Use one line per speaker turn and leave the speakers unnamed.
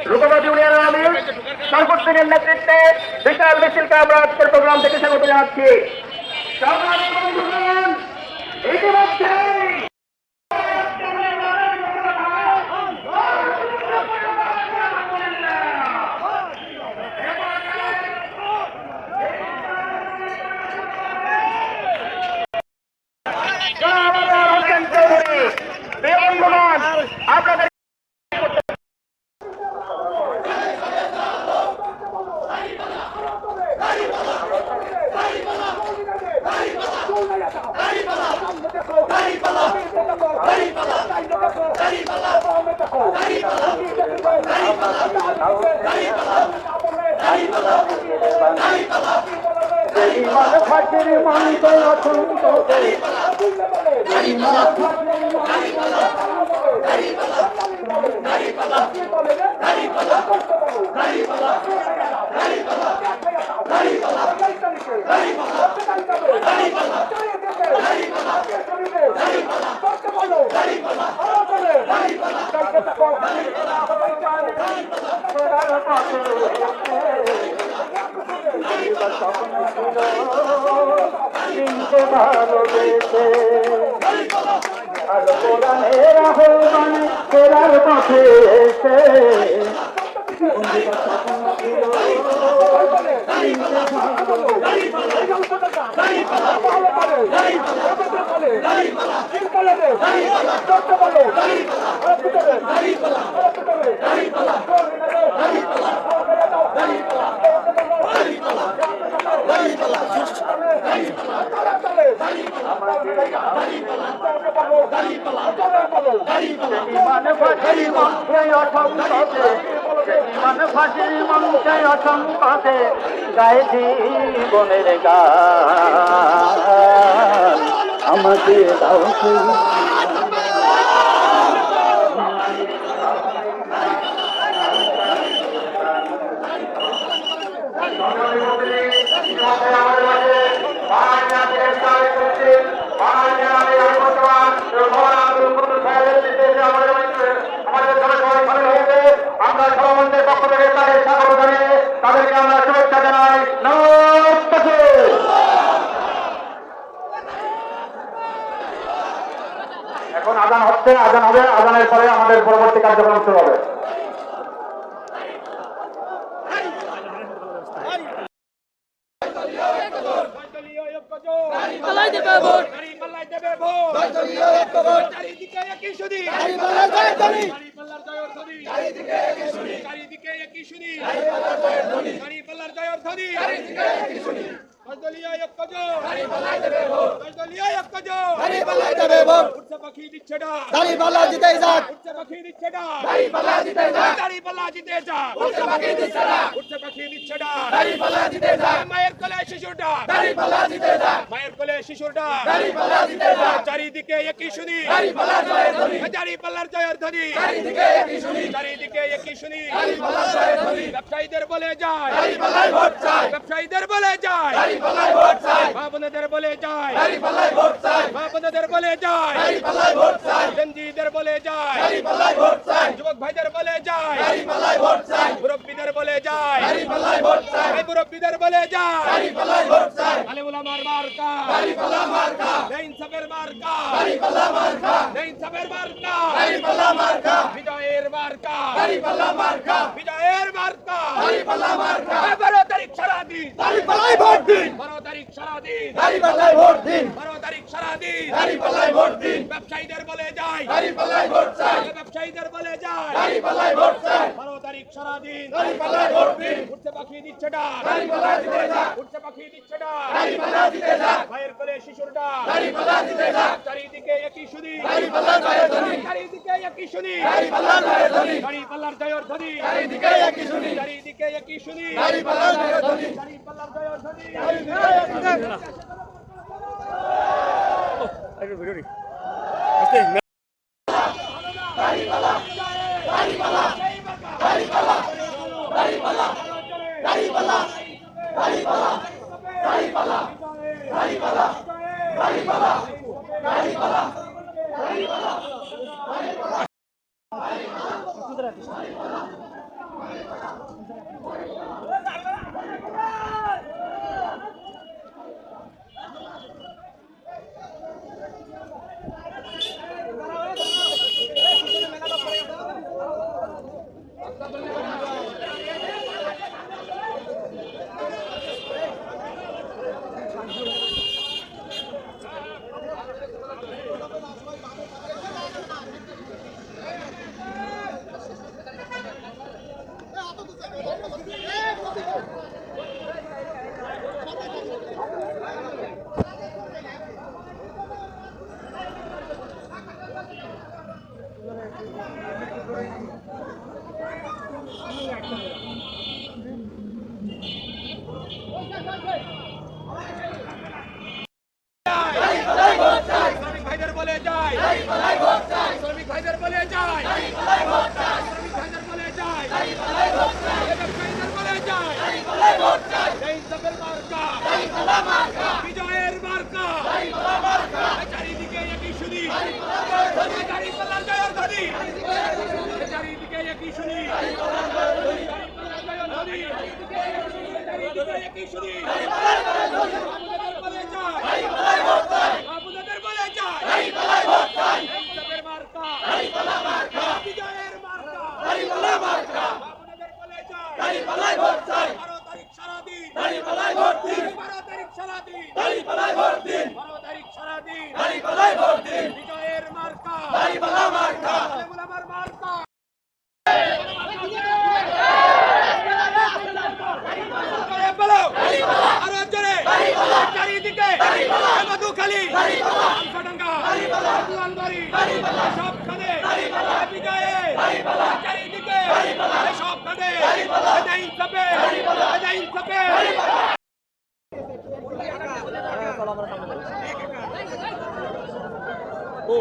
রূপগঞ্জ ইউনিয়নের আমির শরফত সিংয়ের নেতৃত্বে বিশাল মিছিলকে আমরা আজকের প্রোগ্রাম থেকে স্বাগত জানাচ্ছি। ইতিমধ্যে আপনাদের ফেরার পথে এসে ফাঁসির মঞ্চে অসংখ্যে গায়ে জীবনের গান আমাকে দাও আমরা সভামঞ্চের পক্ষ থেকে তাদের স্বাগত জানিয়ে তাদেরকে আমরা শুভেচ্ছা জানাই। এখন আজান হচ্ছে, আজান হবে, আজানের পরে আমাদের পরবর্তী কার্যক্রম শুরু হবে। চারিদিকে একই শুনি, দাঁড়িপাল্লার জয়ের ধ্বনি, চারিদিকে একই শুনি। ব্যবসায়ীদের বলে যায়, ব্যবসায়ীদের বলে যায়, মা বোনেদের বলে যায়, মা বোনেদের বলে যায়, জঞ্জিদের বলে যায়, যুবক ভাইদের বলে যায়, মুরব্বীদের বলে যায়, মুরব্বীদের বলে যায়, আলে উলামার মার্কা, ইনসাফের মার্কা, ইনসাফের মার্কা, বিজয়ের মার্কা, বিজয়ের মার্কা, 12 তারিখ সারাদিন, 12 তারিখ সারাদিন, 12 তারিখ সারাদিন, ব্যবসায়ীদের বলে যায়, ব্যবসায়ীদের বলে যায়, 12 তারিখ সারাদিন, উঠছে পাখি দিচ্ছে ডাক, উঠছে পাখি দিচ্ছে ডাক, ভাইয়ের কোলে শিশুর ডাক, চারিদিকে একই শুনি, চারিদিকে একই শুনি, দাঁড়িপাল্লার জয়ের ধ্বনি, চারিদিকে একই শুনি, চারিদিকে একই শুনি, দাঁড়িপাল্লার জয়ের ধ্বনি, দাঁড়িপাল্লার জয়ের ধ্বনি।
শ্রমিক ভাইদের বলে যায়, শ্রমিক ভাইদের বলে যায়, শ্রমিক ভাইদের বলে যায়, ব্যবসায়ীদের বলে যায়, ইনসাফের মার্কা, বিজয়ের মার্কা, চারিদিকে একই শুনি, গাড়ি পাল্লার জয়ের ধ্বনি, চারিদিকে একই শুনি, চারিদিকে একই শুনি, আপনাদের বলে যায়, আপনাদের বলে যায়, ইনসাফের মার্কা, বিজয়ের মার্কা, আপনাদের বলে যায়, 12 তারিখ সারাদিন, 12 তারিখ সারাদিন, 12 তারিখ সারাদিন, বিজয়ের মার্কা, গোলামার মার্কা। আরো জোরে চারিদিকে মধুখালী, আলফাডাঙ্গা, দুয়ালবাড়ি, সবখানে বিজয়ে, চারিদিকে সবখানে ইনসাফে, ইনসাফে। ও